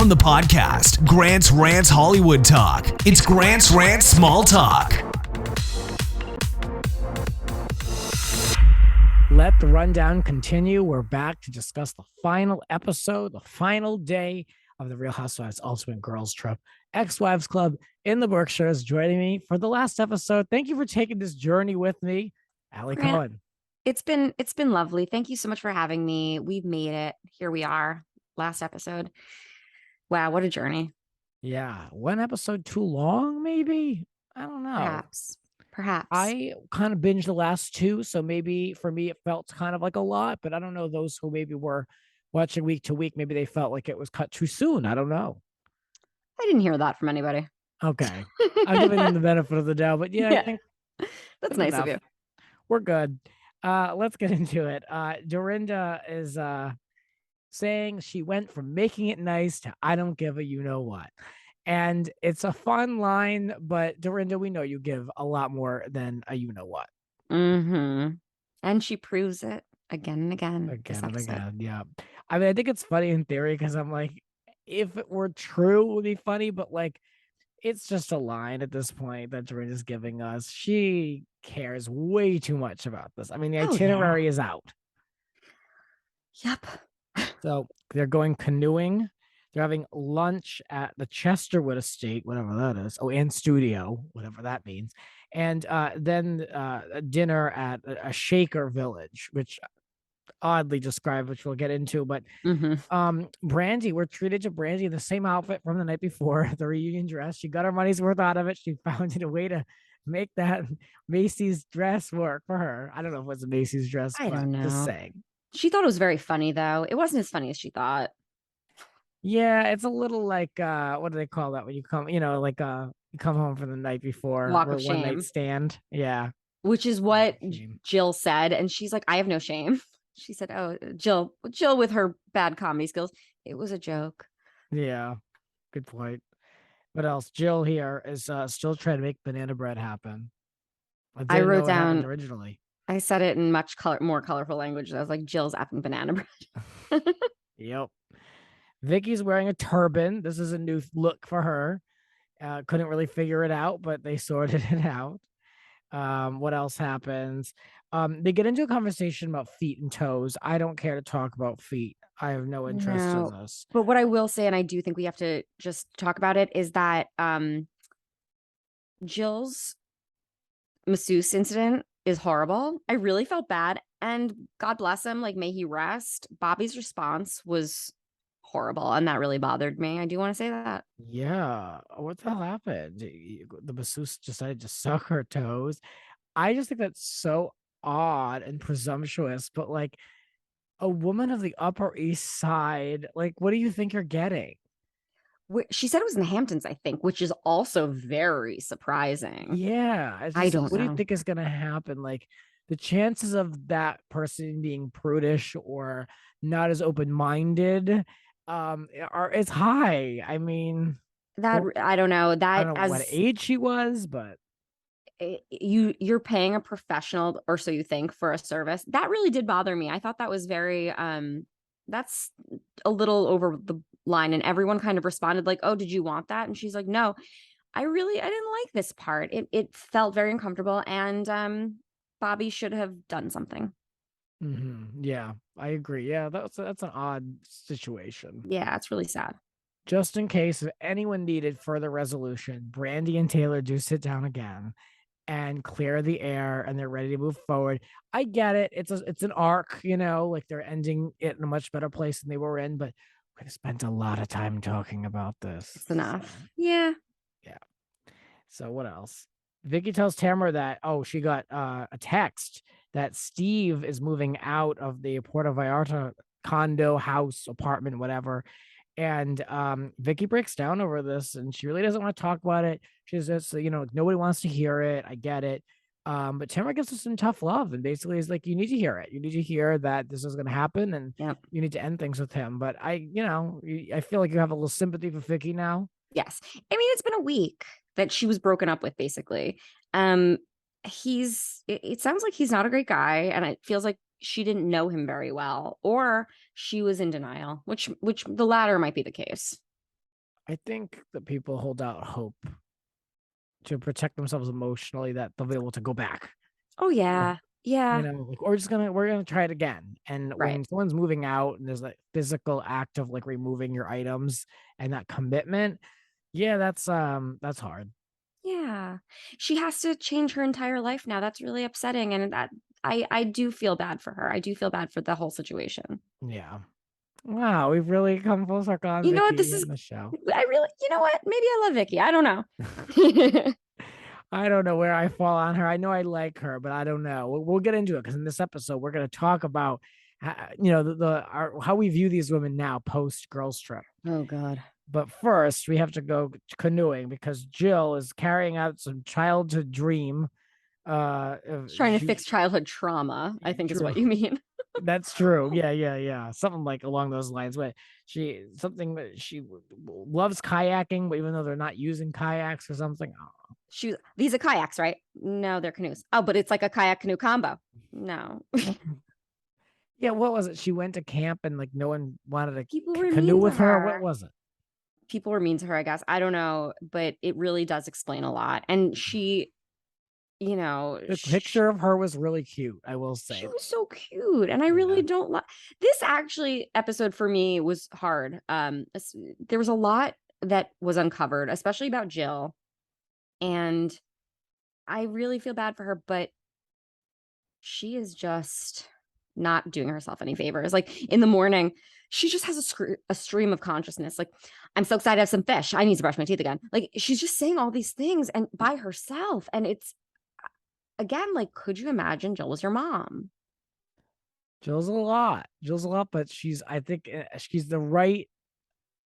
on the podcast, Grant's Rants Hollywood Talk. It's Grant's Rants Small Talk. Let the rundown continue. We're back to discuss the final episode, the final day of the Real Housewives Ultimate Girls Trip Ex-Wives Club in the Berkshires. Joining me for the last episode. Thank you for taking this journey with me, Alli Cohen. It's been lovely. Thank you so much for having me. We've made it. Here we are. Last episode. Wow, what a journey. Yeah. One episode too long, maybe? I don't know. Perhaps. I kind of binged the last two, so maybe for me it felt kind of like a lot, but I don't know those who maybe were watching week to week, maybe they felt like it was cut too soon. I don't know. I didn't hear that from anybody. Okay. I'm giving them the benefit of the doubt, but yeah. I think that's nice of you. We're good. Let's get into it. Dorinda is saying she went from making it nice to I don't give a you know what. And it's a fun line, but Dorinda, we know you give a lot more than a you know what. Mm-hmm. And she proves it again and again. Again and again, yeah. I mean, I think it's funny in theory because I'm like, if it were true, it would be funny, but like, it's just a line at this point that Dorinda's giving us. She cares way too much about this. I mean, the itinerary is out. Yep. So they're going canoeing. They're having lunch at the Chesterwood Estate, whatever that is. Oh, and studio, whatever that means. And then dinner at a Shaker Village, which oddly described, which we'll get into. But Brandi, we're treated to Brandi in the same outfit from the night before, the reunion dress. She got her money's worth out of it. She found a way to make that Macy's dress work for her. I don't know if it was a Macy's dress. I don't know. Just saying. She thought it was very funny, though. It wasn't as funny as she thought. Yeah, it's a little like what do they call that when you come, you come home from the night before, walk of shame. One night stand. Yeah. Which is what Jill said, and she's like, I have no shame. She said, oh, Jill with her bad comedy skills, it was a joke. Yeah, good point. What else? Jill here is still trying to make banana bread happen. I wrote down originally. I said it in much more colorful language. I was like, Jill's effing banana bread. Yep. Vicky's wearing a turban. This is a new look for her. Couldn't really figure it out, but they sorted it out. What else happens? They get into a conversation about feet and toes. I don't care to talk about feet. I have no interest in this. But what I will say, and I do think we have to just talk about it, is that Jill's masseuse incident is horrible. I really felt bad, and God bless him, like may he rest. Bobby's response was horrible, and that really bothered me. I do want to say that. Yeah, what the hell happened? The masseuse decided to suck her toes. I just think that's so odd and presumptuous, but like a woman of the Upper East Side, like what do you think you're getting? She said it was in the Hamptons, I think, which is also very surprising. Yeah, I don't know. What do you think is going to happen? Like the chances of that person being prudish or not as open-minded it's high. I mean, that I don't know that I don't know what age she was, but you're paying a professional, or so you think, for a service. That really did bother me. I thought that was very that's a little over the line, and everyone kind of responded like, oh, did you want that? And she's like, no, I didn't like this part. It felt very uncomfortable, and Bobby should have done something. Yeah, I agree. Yeah, that's an odd situation. Yeah, it's really sad. Just in case if anyone needed further resolution, Brandi and Taylor do sit down again and clear the air, and they're ready to move forward. I get it. It's an arc, like they're ending it in a much better place than they were in, but we've spent a lot of time talking about this. It's enough. Yeah. So what else? Vicky tells Tamara that, she got a text that Steve is moving out of the Puerto Vallarta condo, house, apartment, whatever. And Vicky breaks down over this, and she really doesn't want to talk about it. She says, nobody wants to hear it. I get it. But Tamara gives us some tough love, and basically is like, you need to hear it. You need to hear that this is going to happen, and you need to end things with him. But I feel like you have a little sympathy for Vicky now. Yes. I mean, it's been a week that she was broken up with, basically. It sounds like he's not a great guy, and it feels like she didn't know him very well, or she was in denial, which the latter might be the case. I think that people hold out hope to protect themselves emotionally that they'll be able to go back. Oh yeah. Yeah. Like we're gonna try it again. And Right. when someone's moving out and there's a physical act of like removing your items and that commitment, yeah, that's hard. Yeah. She has to change her entire life now. That's really upsetting. And that I do feel bad for her. I do feel bad for the whole situation. Yeah. Wow, we've really come full circle on You know what? Vicky This is in the show. I really, you know what? Maybe I love Vicky. I don't know. I don't know where I fall on her. I know I like her, but I don't know. We'll get into it because in this episode we're going to talk about how we view these women now post girls trip. Oh God. But first, we have to go canoeing because Jill is carrying out some childhood dream. Trying to fix childhood trauma, I think is what you mean. That's true. Yeah. Something like along those lines. But she loves kayaking, but even though they're not using kayaks or something. Oh. These are kayaks, right? No, they're canoes. Oh, but it's like a kayak canoe combo. No. Yeah, what was it? She went to camp and like no one wanted to were canoe mean with to her. her. What was it? People were mean to her, I guess. I don't know, but it really does explain a lot. And she, The picture of her was really cute, I will say. She was so cute. And I really don't like this episode for me was hard. There was a lot that was uncovered, especially about Jill. And I really feel bad for her, but she is just not doing herself any favors. Like in the morning, she just has a stream of consciousness. Like, I'm so excited to have some fish. I need to brush my teeth again. Like, she's just saying all these things and by herself. And it's, again, like, could you imagine Jill was your mom? Jill's a lot, but I think she's the right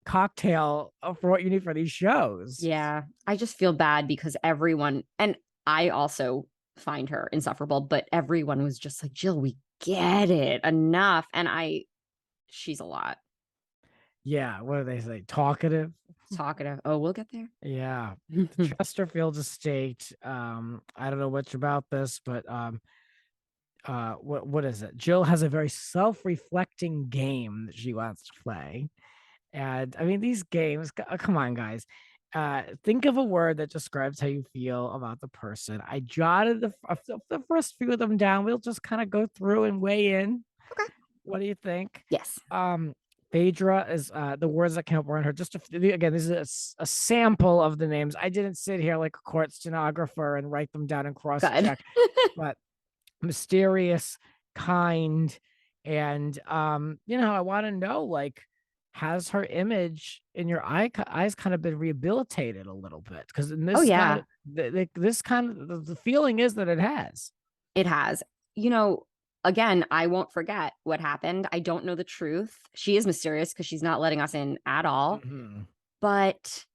cocktail for what you need for these shows. Yeah. I just feel bad because everyone, and I also find her insufferable, but everyone was just like, Jill, we get it enough. And she's a lot. Yeah. What do they say? Talkative. Oh, we'll get there. Yeah. Chesterfield estate. I don't know much about this, but what is it? Jill has a very self-reflecting game that she wants to play. And I mean, these games, come on, guys. Think of a word that describes how you feel about the person. I jotted the first few of them down. We'll just kind of go through and weigh in. Okay. What do you think? Yes. Phaedra is the words that came up around her. Again, this is a sample of the names. I didn't sit here like a court stenographer and write them down and cross check. But mysterious, kind, and I want to know, like, has her image in your eyes kind of been rehabilitated a little bit? Because in this, the feeling is that it has. It has. Again, I won't forget what happened. I don't know the truth. She is mysterious because she's not letting us in at all. Mm-hmm. But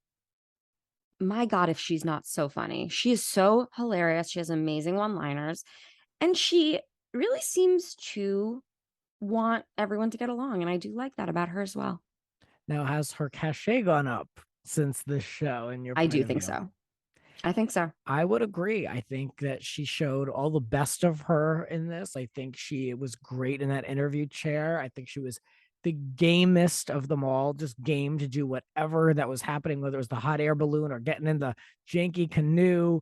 my God, if she's not so funny. She is so hilarious. She has amazing one-liners. And she really seems to want everyone to get along. And I do like that about her as well. Now, has her cachet gone up since this show? I do think so. I think so. I would agree. I think that she showed all the best of her in this. I think she was great in that interview chair. I think she was the gamest of them all, just game to do whatever that was happening, whether it was the hot air balloon or getting in the janky canoe.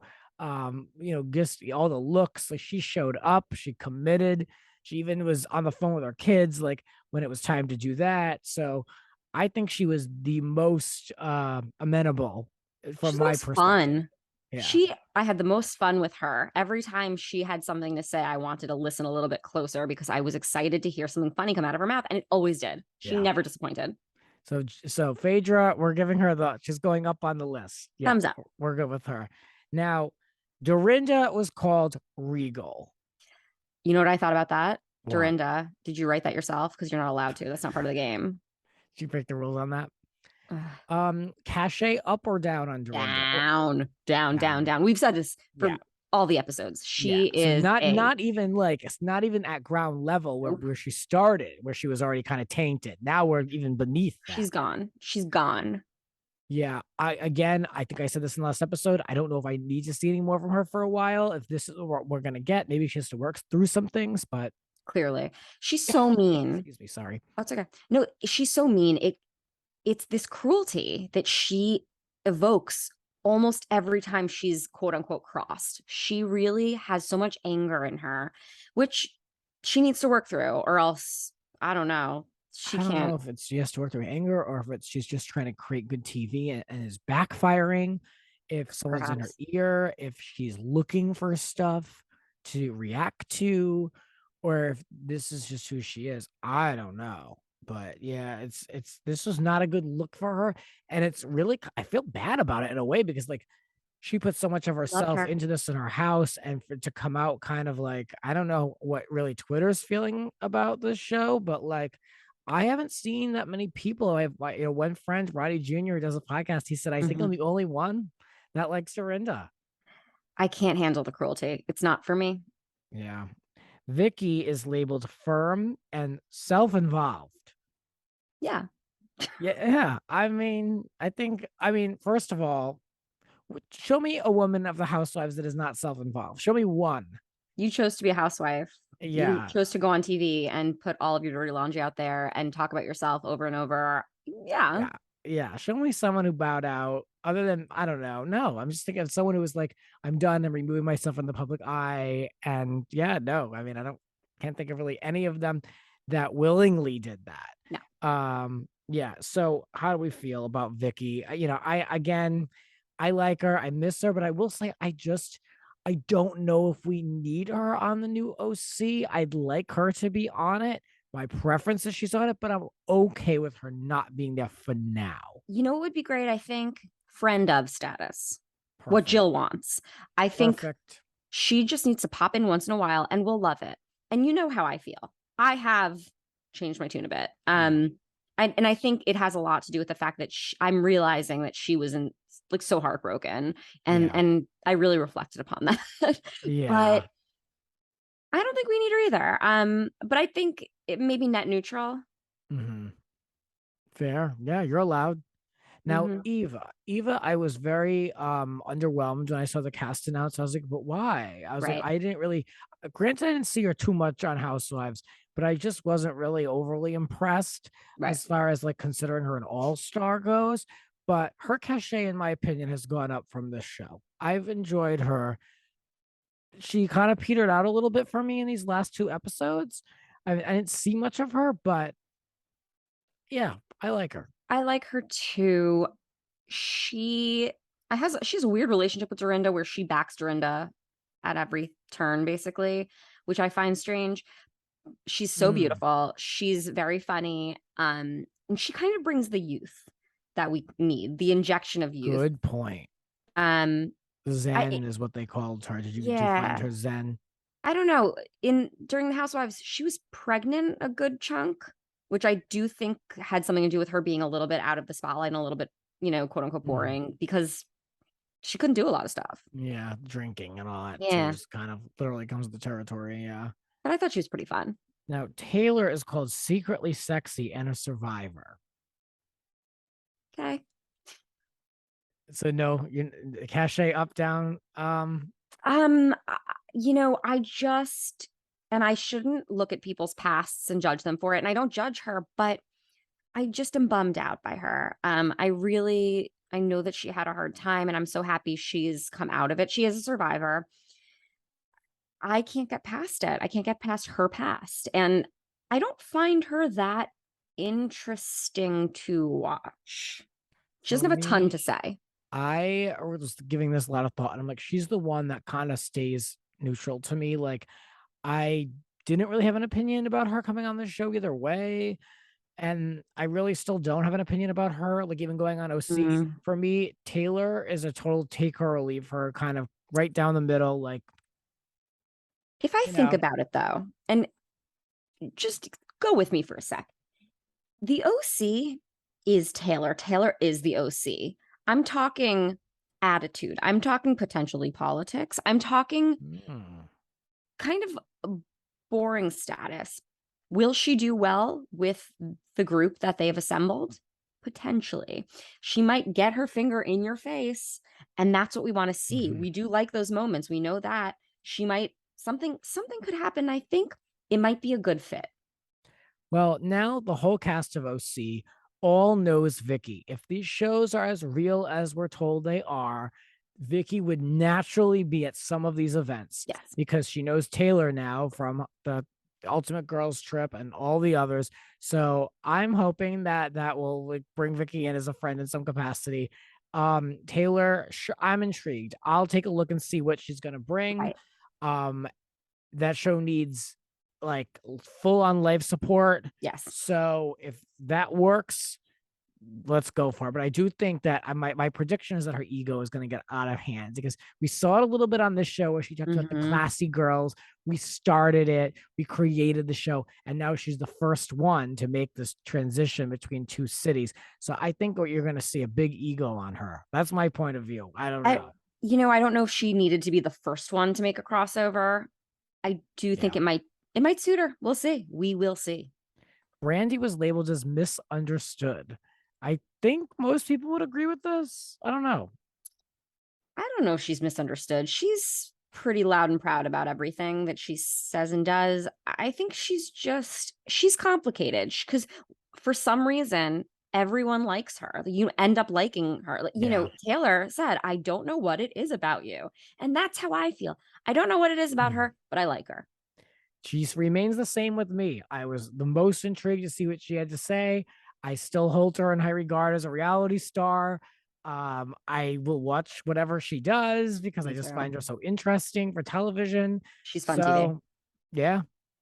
Just all the looks. Like, she showed up, she committed. She even was on the phone with her kids, like, when it was time to do that. So I think she was the most amenable from my perspective. Fun. Yeah. I had the most fun with her. Every time she had something to say, I wanted to listen a little bit closer because I was excited to hear something funny come out of her mouth, and it always did. She never disappointed. So Phaedra, we're giving her she's going up on the list. Yeah, thumbs up. We're good with her. Now, Dorinda was called Regal. You know what I thought about that? What? Dorinda, did you write that yourself? Because you're not allowed to. That's not part of the game. Did you break the rules on that? Cachet up or down on Dorinda? Down. We've said this for all the episodes. She is not even at ground level where she started, where she was already kind of tainted. Now we're even beneath that. She's gone. Yeah. I think I said this in the last episode. I don't know if I need to see any more from her for a while. If this is what we're gonna get, maybe she has to work through some things, but clearly she's so mean. Excuse me, sorry. That's okay. No, she's so mean. it's this cruelty that she evokes almost every time she's quote unquote crossed. She really has so much anger in her, which she needs to work through, or else I don't know. She I don't can't. know if it's she has to work through anger or if it's she's just trying to create good TV and is backfiring. If someone's in her Perhaps. ear, if she's looking for stuff to react to, or if this is just who she is. I don't know. But yeah, it's this was not a good look for her. And it's really I feel bad about it in a way because like she put so much of Loved herself her. into this in her house and for it to come out kind of like I don't know what really Twitter's feeling about this show, but like I haven't seen that many people. I have like one friend, Roddy Jr., who does a podcast. He said, I think I'm the only one that likes Dorinda. I can't handle the cruelty. It's not for me. Yeah. Vicky is labeled firm and self-involved. Yeah. Yeah. I mean, first of all, show me a woman of the housewives that is not self-involved. Show me one. You chose to be a housewife. You Yeah. chose to go on TV and put all of your dirty laundry out there and talk about yourself over and over. Yeah. Yeah. Yeah. Show me someone who bowed out other than, I don't know. No, I'm just thinking of someone who was like, I'm done. I'm removing myself from the public eye. And yeah, no, I mean, can't think of really any of them that willingly did that. No. Yeah. So how do we feel about Vicky? I like her. I miss her, but I will say, I don't know if we need her on the new OC. I'd like her to be on it. My preference is she's on it, but I'm okay with her not being there for now. You know what would be great? I think friend of status. What Perfect. Jill wants. I think Perfect. she just needs to pop in once in a while and we'll love it. And you know how I feel. I have changed my tune a bit. And I think it has a lot to do with the fact that I'm realizing that she was like so heartbroken, Yeah. and I really reflected upon that. Yeah. But I don't think we need her either. But I think it may be net neutral. Mm-hmm. Fair. Yeah, you're allowed. Now, Mhm. Eva, I was very underwhelmed when I saw the cast announced. I was like, but why? I was like, Right. I didn't really granted I didn't see her too much on Housewives, but I just wasn't really overly impressed Right. as far as like considering her an all-star goes. But her cachet, in my opinion, has gone up from this show. I've enjoyed her. She kind of petered out a little bit for me in these last two episodes. I didn't see much of her, but yeah, I like her. I like her too. She has a weird relationship with Dorinda where she backs Dorinda at every turn, basically, which I find strange. She's so beautiful. She's very funny. And she kind of brings the youth that we need, the injection of youth. Good point. Um, Zen is what they called her. Did you find her zen? I don't know. During the Housewives, she was pregnant a good chunk, which I do think had something to do with her being a little bit out of the spotlight and a little bit, quote unquote boring because she couldn't do a lot of stuff. Yeah, drinking and all that Yeah. too just kind of literally comes with the territory. Yeah. But I thought she was pretty fun. Now Taylor is called secretly sexy and a survivor. Okay. So no, you cachet up down. I just, and I shouldn't look at people's pasts and judge them for it. And I don't judge her, but I just am bummed out by her. I know that she had a hard time and I'm so happy she's come out of it. She is a survivor. I can't get past it. I can't get past her past. And I don't find her that interesting to watch. She doesn't have a ton to say. I was giving this a lot of thought and I'm like, she's the one that kind of stays neutral to me. Like, I didn't really have an opinion about her coming on the show either way. And I really still don't have an opinion about her, like even going on OC. For me, Taylor is a total take her or leave her, kind of right down the middle. Like, if I think about it though, and just go with me for a sec, the OC is Taylor. Taylor is the OC. I'm talking attitude. I'm talking potentially politics. I'm talking kind of boring status. Will she do well with the group that they've assembled? Potentially. She might get her finger in your face, and that's what we want to see. We do like those moments. We know that she might, something could happen. I think it might be a good fit. Well, now the whole cast of OC all knows Vicky. If these shows are as real as we're told they are, Vicky would naturally be at some of these events Yes. because she knows Taylor now from the Ultimate Girls Trip and all the others. So I'm hoping that that will like bring Vicky in as a friend in some capacity. Taylor, I'm intrigued. I'll take a look and see what she's gonna bring. Right. That show needs like full on life support. Yes. So if that works, let's go for it. But I do think that my prediction is that her ego is going to get out of hand because we saw it a little bit on this show where she talked about the classy girls. We started it, we created the show, and now she's the first one to make this transition between two cities. So I think what you're going to see a big ego on her. That's my point of view. I don't know. I don't know if she needed to be the first one to make a crossover. I do think it might suit her. We'll see. We will see. Brandi was labeled as misunderstood. I think most people would agree with this. I don't know. I don't know if she's misunderstood. She's pretty loud and proud about everything that she says and does. I think she's complicated because for some reason, everyone likes her. You end up liking her. Taylor said, I don't know what it is about you. And that's how I feel. I don't know what it is about her, but I like her. She remains the same with me. I was the most intrigued to see what she had to say. I still hold her in high regard as a reality star. I will watch whatever she does because I just find her so interesting for television. She's fun TV. Yeah.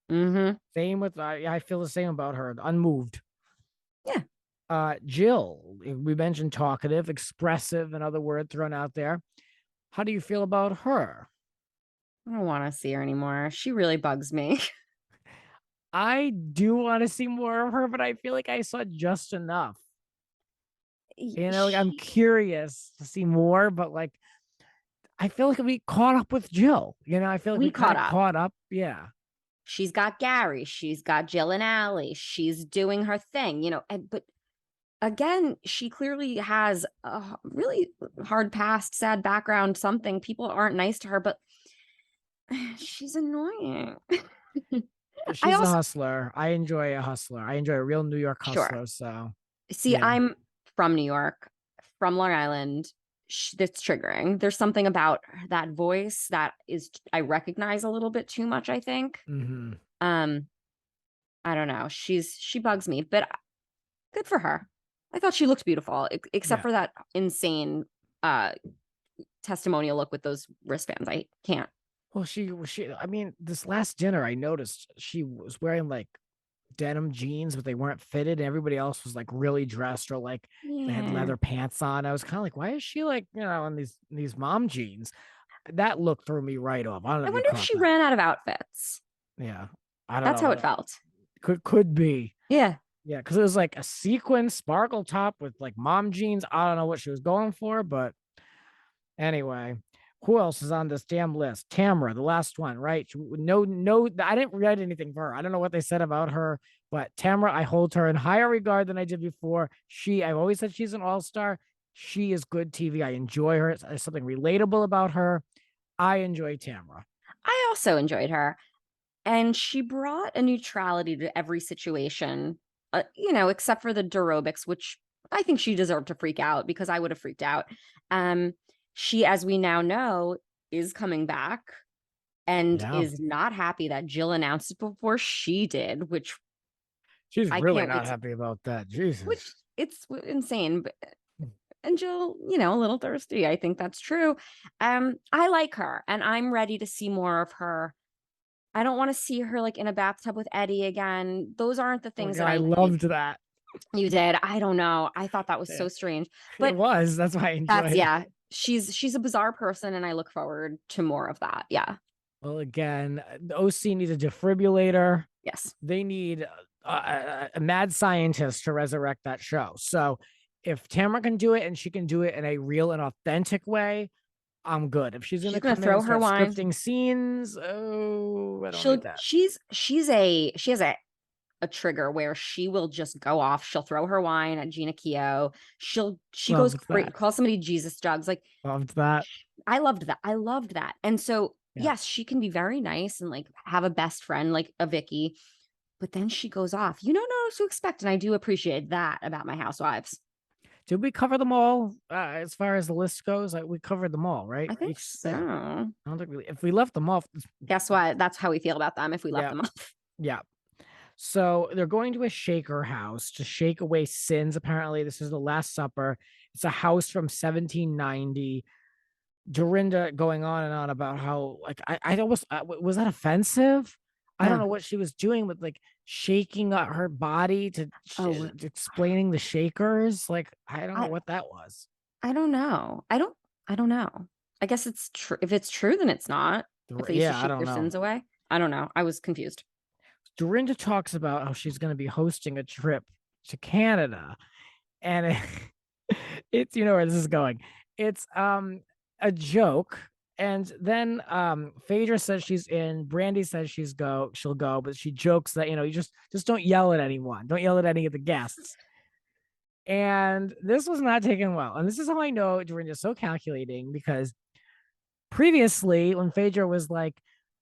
Same with, I feel the same about her. Unmoved. Yeah. Jill, we mentioned talkative, expressive, another word thrown out there. How do you feel about her? I don't want to see her anymore. She really bugs me. I do want to see more of her, but I feel like I saw just enough. I'm curious to see more, but like, I feel like we caught up with Jill. I feel like we caught up. Yeah. She's got Gary. She's got Jill and Alli. She's doing her thing, but again, she clearly has a really hard past, sad background, something. People aren't nice to her, but she's annoying. She's a hustler. I enjoy a hustler. I enjoy a real New York hustler. Sure. So, see, yeah. I'm from New York, from Long Island. That's triggering. There's something about that voice that I recognize a little bit too much, I think. I don't know. She bugs me, but good for her. I thought she looked beautiful, except for that insane testimonial look with those wristbands. I can't. Well, this last dinner, I noticed she was wearing like denim jeans, but they weren't fitted. And everybody else was like really dressed or like they had leather pants on. I was kind of like, why is she like, in these mom jeans? That look threw me right off. I wonder if she ran out of outfits. Yeah. That's how it felt. Could be. Yeah. Yeah. Because it was like a sequin sparkle top with like mom jeans. I don't know what she was going for, but anyway. Who else is on this damn list? Tamara, the last one, right? No, I didn't read anything for her. I don't know what they said about her, but Tamara, I hold her in higher regard than I did before. I've always said she's an all-star. She is good TV. I enjoy her. There's something relatable about her. I enjoy Tamara. I also enjoyed her. And she brought a neutrality to every situation, except for the aerobics, which I think she deserved to freak out because I would have freaked out. She, as we now know, is coming back and is not happy that Jill announced it before she did, which she's really not happy about that. Jesus. Which it's insane. And Jill, a little thirsty. I think that's true. I like her and I'm ready to see more of her. I don't want to see her like in a bathtub with Eddie again. Those aren't the things that I loved that. You did. I don't know. I thought that was so strange. But it was. That's why I enjoyed it. Yeah. She's a bizarre person and I look forward to more of that. Yeah. Well, again, the OC needs a defibrillator. Yes. They need a mad scientist to resurrect that show. So if Tamara can do it and she can do it in a real and authentic way, I'm good. If she's gonna throw her wine, scripting scenes, I don't like that. She has a trigger where she will just go off. She'll throw her wine at Gina Keogh. She goes crazy, call somebody Jesus jugs. Like loved that. I loved that. And so yes, she can be very nice and like have a best friend like a Vicky, But then she goes off. You don't know what to expect. And I do appreciate that about my housewives. Did we cover them all as far as the list goes? Like we covered them all, right? I think Each so. thing. I don't think if we left them off. Guess what? That's how we feel about them if we left Yeah. them off. Yeah. So they're going to a Shaker house to shake away sins. Apparently, this is the Last Supper. It's a house from 1790. Dorinda going on and on about how, like, I almost was that offensive? I don't Yeah. know what she was doing with like shaking up her body to explaining the Shakers. Like, I don't know what that was. I don't know. I don't know. I guess it's true. If it's true, then it's not. If they used to I shake don't their know. sins away. I don't know. I was confused. Dorinda talks about how she's going to be hosting a trip to Canada, and it's you know where this is going. It's a joke, and then Phaedra says she's in. Brandi says she'll go, but she jokes that you just don't yell at anyone, don't yell at any of the guests. And this was not taken well, and this is how I know Dorinda's so calculating, because previously when Phaedra was like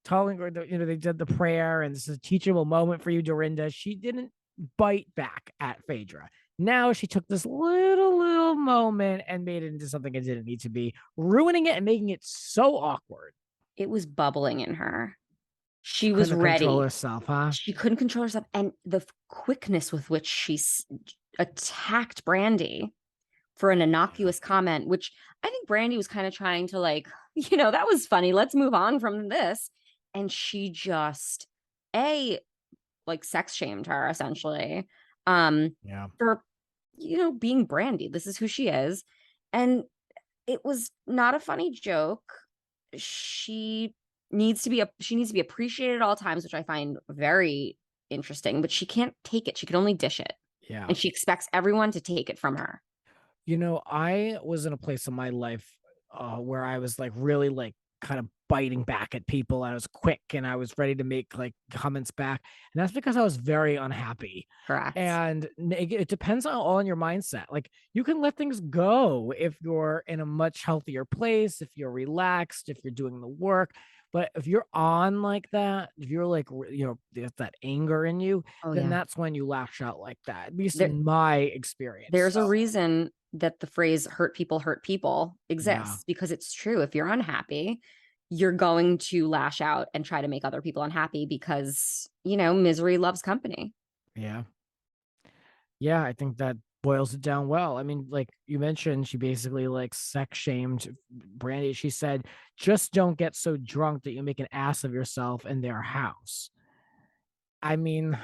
telling her, they did the prayer and this is a teachable moment for you, Dorinda, she didn't bite back at Phaedra. Now she took this little moment and made it into something it didn't need to be, ruining it and making it so awkward. It was bubbling in her. She was ready. Control herself, huh? She couldn't control herself, and the quickness with which she attacked Brandi for an innocuous comment, which I think Brandi was kind of trying to like, that was funny. Let's move on from this. And she just like sex shamed her essentially. For being Brandi. This is who she is. And it was not a funny joke. She needs to be appreciated at all times, which I find very interesting, but she can't take it. She can only dish it. Yeah. And she expects everyone to take it from her. I was in a place in my life where I was like really like kind of biting back at people. I was quick and I was ready to make like comments back. And that's because I was very unhappy. Correct. And it depends on your mindset. Like you can let things go if you're in a much healthier place, if you're relaxed, if you're doing the work. But if you're on like that, if you're like, there's that anger in you, then that's when you lash out like that, at least in my experience. There's a reason that the phrase hurt people exists, because it's true. If you're unhappy, you're going to lash out and try to make other people unhappy because, misery loves company. Yeah. Yeah, I think that boils it down well. I mean, like you mentioned, she basically like sex shamed Brandi. She said, just don't get so drunk that you make an ass of yourself in their house. I mean,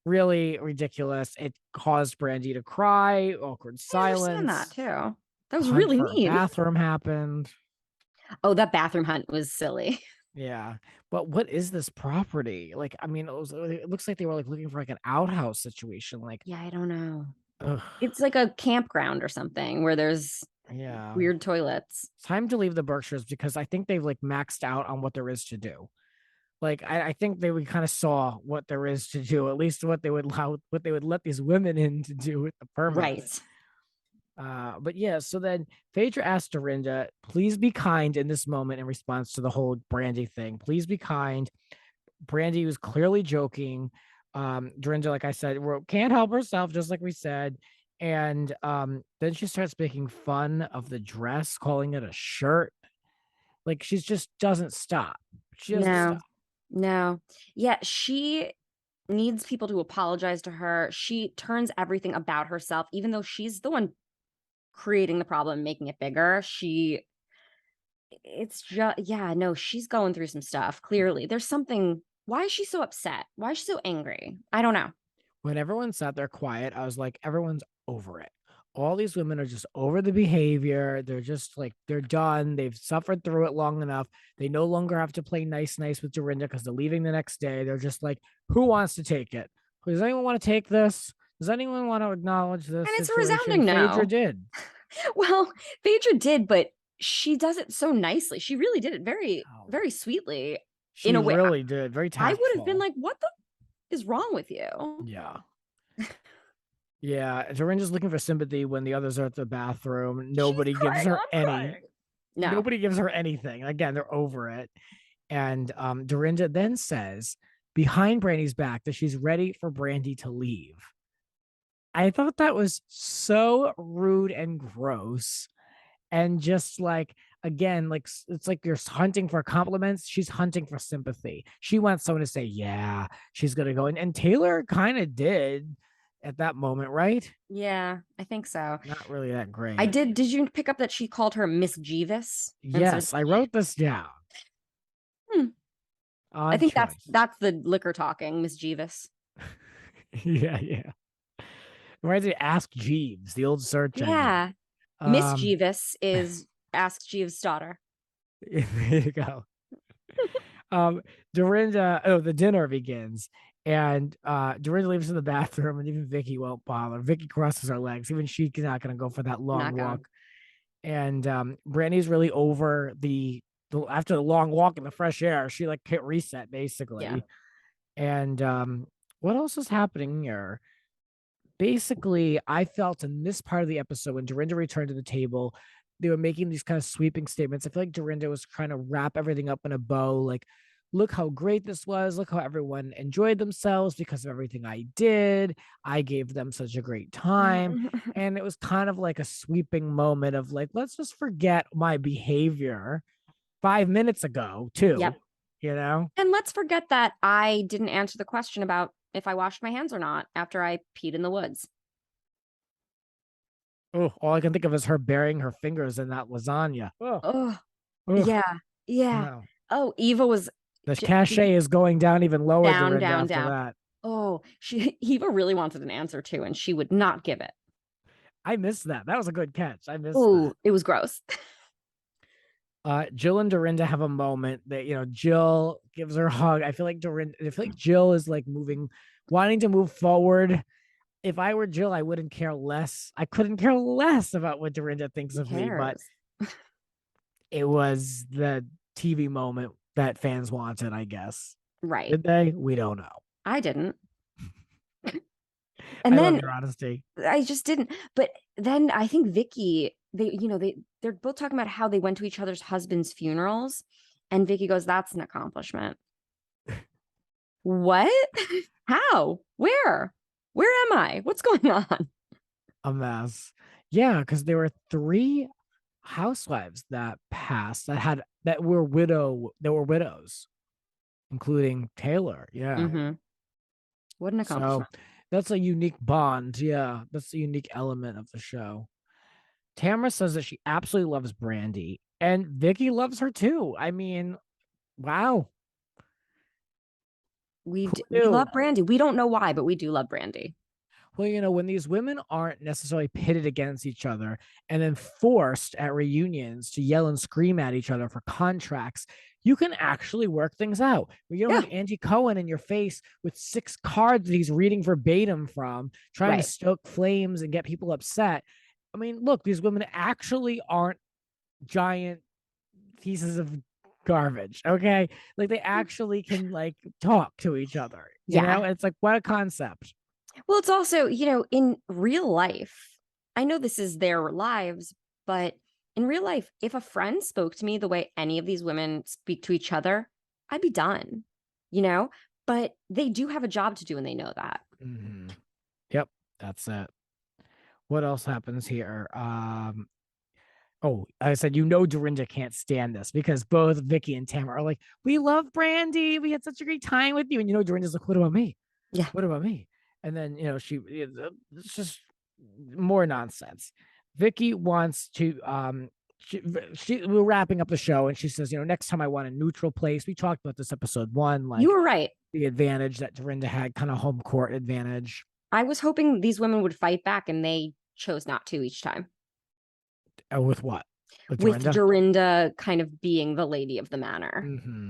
really ridiculous. It caused Brandi to cry, awkward silence. I understand that too. That was really mean. Bathroom happened. Oh, that bathroom hunt was silly. Yeah. But what is this property? Like, I mean, it looks like they were like looking for like an outhouse situation. Like, yeah, I don't know. Ugh. It's like a campground or something where there's weird toilets. It's time to leave the Berkshires because I think they've like maxed out on what there is to do. Like, I think we kind of saw what there is to do, at least what they would let these women in to do with the permit. Right. But yeah, so then Phaedra asked Dorinda, please be kind in this moment in response to the whole Brandi thing. Please be kind. Brandi was clearly joking. Dorinda, like I said, can't help herself, just like we said. And then she starts making fun of the dress, calling it a shirt. Like she just doesn't stop. She doesn't stop. No. Yeah, she needs people to apologize to her. She turns everything about herself, even though she's the one creating the problem, making it bigger. She's going through some stuff. Clearly, there's something. Why is she so upset? Why is she so angry? I don't know. When everyone sat there quiet, I was like, everyone's over it. All these women are just over the behavior. They're just like, they're done. They've suffered through it long enough. They no longer have to play nice with Dorinda because they're leaving the next day. They're just like, who wants to take it? Does anyone want to take this? Does anyone want to acknowledge this? And it's a resounding no. Phaedra did. Well, Phaedra did, but she does it so nicely. She really did it very, very sweetly. She in a way, really did. Very tactful. I would have been like, what the is wrong with you? Yeah. Yeah, Dorinda's looking for sympathy when the others are at the bathroom. Nobody gives her any. No. Nobody gives her anything. Again, they're over it. And Dorinda then says behind Brandy's back that she's ready for Brandi to leave. I thought that was so rude and gross. And just like, again, like it's like you're hunting for compliments. She's hunting for sympathy. She wants someone to say, yeah, she's going to go. And Taylor kind of did at that moment, right? Yeah, I think so. Not really that great. I did. Did you pick up that she called her Miss Jeeves? Yes, I wrote this down. I think choice. that's the liquor talking, Miss Jeeves. Yeah. Reminds me of Ask Jeeves, the old search engine. Yeah. Miss Jeeves is Ask Jeeves' daughter. There you go. Dorinda, the dinner begins, and Dorinda leaves in the bathroom, and even Vicky won't bother. Vicky crosses her legs. Even she's not going to go for that long walk. And Brandy's really over the after the long walk in the fresh air. She like hit reset basically. Yeah. And what else is happening here? Basically, I felt in this part of the episode when Dorinda returned to the table, they were making these kind of sweeping statements. I feel like Dorinda was trying to wrap everything up in a bow. Like, look how great this was. Look how everyone enjoyed themselves because of everything I did. I gave them such a great time. And it was kind of like a sweeping moment of like, let's just forget my behavior 5 minutes ago, too. Yep. You know? And let's forget that I didn't answer the question about if I washed my hands or not after I peed in the woods. Oh, all I can think of is her burying her fingers in that lasagna. Oh, yeah. No. Oh, Eva was. The cachet is going down even lower. Down. That. Oh, Eva really wanted an answer too, and she would not give it. I missed that. That was a good catch. I missed. Oh, it was gross. Jill and Dorinda have a moment that, Jill gives her a hug. I feel like Jill is like wanting to move forward. If I were Jill, I wouldn't care less. I couldn't care less about what Dorinda thinks of me, but it was the TV moment that fans wanted, I guess. Right. Did they? We don't know. I didn't. And then love your honesty. I just didn't. But then I think Vicky, they're both talking about how they went to each other's husbands' funerals, and Vicky goes, "That's an accomplishment." What? How? Where am I? What's going on? A mess. Yeah, because there were 3 housewives that passed that were widows, including Taylor. Yeah. Mm-hmm. What an accomplishment. So that's a unique bond. Yeah, that's a unique element of the show. Tamara says that she absolutely loves Brandi, and Vicky loves her too. I mean, wow. We love Brandi. We don't know why, but we do love Brandi. Well, when these women aren't necessarily pitted against each other and then forced at reunions to yell and scream at each other for contracts, you can actually work things out. You don't have Andy Cohen in your face with 6 cards that he's reading verbatim from, trying to stoke flames and get people upset. I mean, look, these women actually aren't giant pieces of garbage, okay? Like, they actually can, like, talk to each other. You know? It's like, what a concept. Well, it's also, in real life, I know this is their lives, but in real life, if a friend spoke to me the way any of these women speak to each other, I'd be done, but they do have a job to do and they know that. Mm-hmm. Yep, that's it. What else happens here? I said, Dorinda can't stand this because both Vicky and Tamara are like, we love Brandi. We had such a great time with you. And Dorinda's like, what about me? Yeah. What about me? And then, it's just more nonsense. Vicky wants to, we're wrapping up the show and she says, next time I want a neutral place. We talked about this episode 1. Like, you were right. The advantage that Dorinda had, kind of home court advantage. I was hoping these women would fight back and they chose not to each time. With what? With Dorinda kind of being the lady of the manor. Mm-hmm.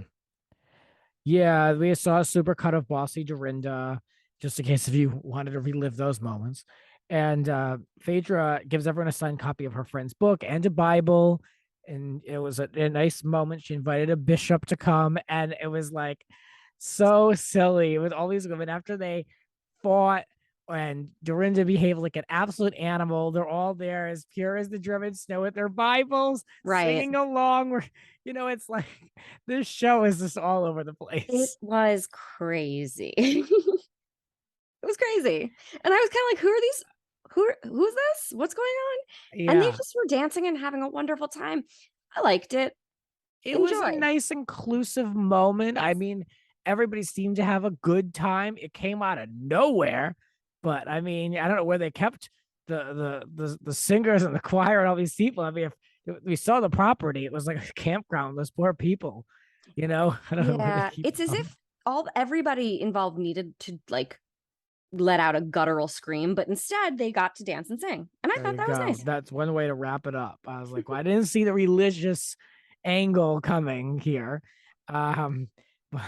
Yeah, we saw a super cut of bossy Dorinda, just in case if you wanted to relive those moments. And Phaedra gives everyone a signed copy of her friend's book and a Bible. And it was a nice moment. She invited a bishop to come. And it was like so silly with all these women after they fought and Dorinda behaved like an absolute animal. They're all there as pure as the driven snow with their Bibles, Right. singing along. Where, it's like this show is just all over the It place. was crazy. It was crazy. And I was kind of like, who's this? What's going on? And they Yeah. just were dancing and having a wonderful time. I liked it. It was a Enjoy. nice, inclusive moment. I Yes. mean, everybody seemed to have a good time. It came out of nowhere, but I mean, I don't know where they kept the singers and the choir and all these people. I mean, if we saw the property, it was like a campground. Those poor people, I don't know where they Yeah. keep It's as them. if everybody involved needed to like let out a guttural scream, but instead they got to dance and sing. And I There thought you that was go. nice. That's one way to wrap it up. I was like, well, I didn't see the religious angle coming here. But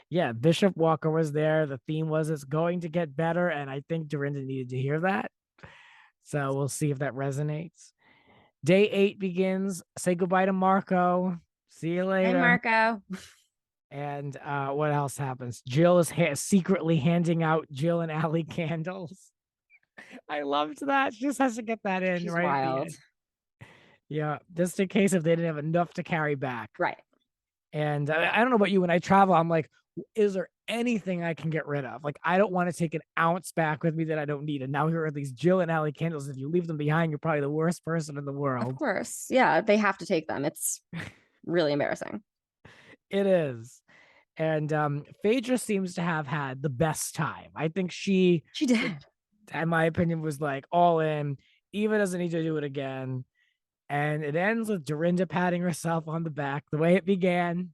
yeah, Bishop Walker was there. The theme was it's going to get better. And I think Dorinda needed to hear that. So we'll see if that resonates. Day 8 begins. Say goodbye to Marco. See you Hey, later. Marco. And what else happens? Jill is secretly handing out Jill and Alli candles. I loved that. She just has to get that in She's right at the wild. end. Yeah, just in case if they didn't have enough to carry back. Right. And I don't know about you. When I travel, I'm like, is there anything I can get rid of? Like, I don't want to take an ounce back with me that I don't need. And now here are these Jill and Alli candles. If you leave them behind, you're probably the worst person in the Of world. course. Yeah, they have to take them. It's really embarrassing. It is. And Phaedra seems to have had the best time. I think she did. in my opinion, was like all in. Eva doesn't need to do it again. And it ends with Dorinda patting herself on the back the way it began.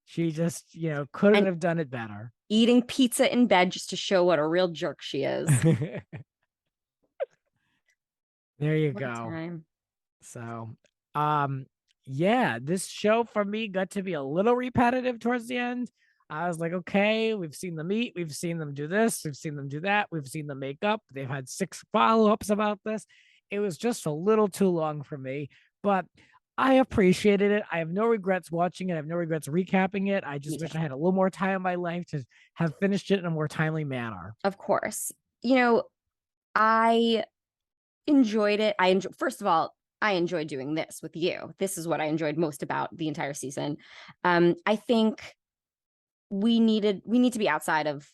She just, couldn't have done it better. Eating pizza in bed just to show what a real jerk she is. There you What a go. time. So, yeah, this show for me got to be a little repetitive towards the end. I was like, okay, we've seen them eat, we've seen them do this, we've seen them do that, we've seen them make up. They've had 6 follow-ups about this. It was just a little too long for me, but I appreciated it. I have no regrets watching it. I have no regrets recapping it. I just wish I had a little more time in my life to have finished it in a more timely manner. Of course. I enjoyed it. First of all, I enjoyed doing this with you. This is what I enjoyed most about the entire season. I think we need to be outside of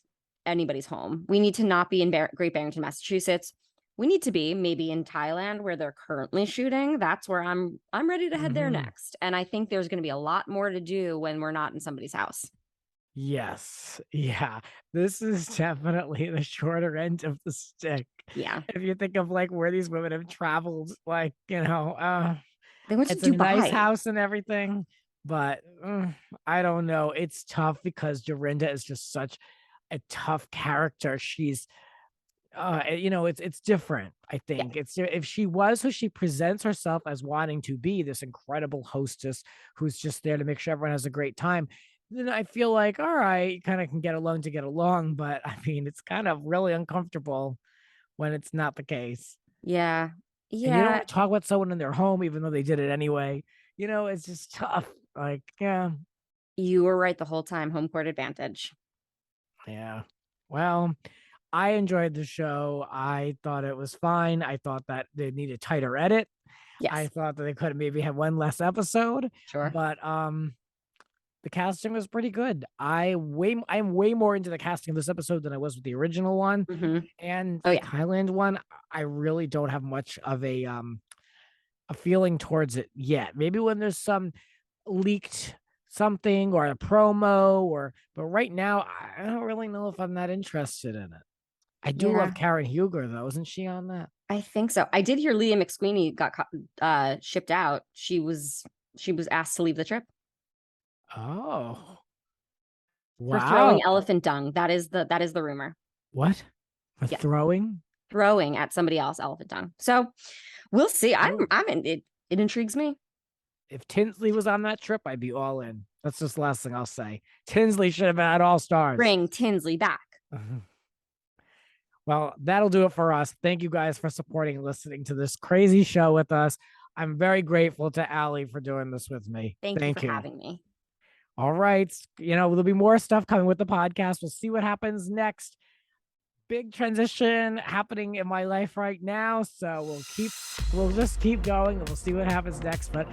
anybody's home. We need to not be in Great Barrington, Massachusetts. We need to be maybe in Thailand where they're currently shooting. That's where I'm ready to head there next. And I think there's going to be a lot more to do when we're not in somebody's house. Yes. Yeah. This is definitely the shorter end of the stick. Yeah. If you think of like where these women have traveled, like, they went to it's Dubai. a nice house and everything, but I don't know. It's tough because Dorinda is just such a tough character. She's it's different. I think it's if she was who she presents herself as wanting to be, this incredible hostess who's just there to make sure everyone has a great time, then I feel like, all right, you kind of can get along to get along. But I mean, it's kind of really uncomfortable when it's not the case. Yeah. And you don't want to talk about someone in their home, even though they did it anyway. It's just tough. Like, yeah. You were right the whole time. Home court advantage. Yeah. Well, I enjoyed the show. I thought it was fine. I thought that they needed tighter edit. Yes. I thought that they could have maybe had one less episode. Sure. But the casting was pretty good. I'm way more into the casting of this episode than I was with the original one. And the Thailand one, I really don't have much of a feeling towards it yet. Maybe when there's some leaked something or a promo but right now I don't really know if I'm that interested in it. I do love Karen Huger though. Isn't she on that? I think so. I did hear Leah McSweeney got shipped out. She was asked to leave the trip. Oh. Wow. For throwing elephant dung. That is the rumor. What? For throwing? Throwing at somebody else elephant dung. So we'll see. I'm in it. It intrigues me. If Tinsley was on that trip, I'd be all in. That's just the last thing I'll say. Tinsley should have been at All Stars. Bring Tinsley back. Well, that'll do it for us. Thank you guys for supporting and listening to this crazy show with us. I'm very grateful to Alli for doing this with me. Thank you for having me. All right. There'll be more stuff coming with the podcast. We'll see what happens next. big transition happening in my life right now. So we'll just keep going and we'll see what happens next. But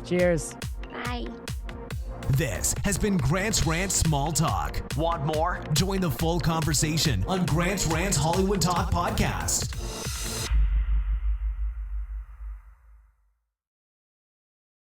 cheers. Bye. This has been Grant's Rants Small Talk. Want more? Join the full conversation on Grant's Rants Hollywood Talk podcast.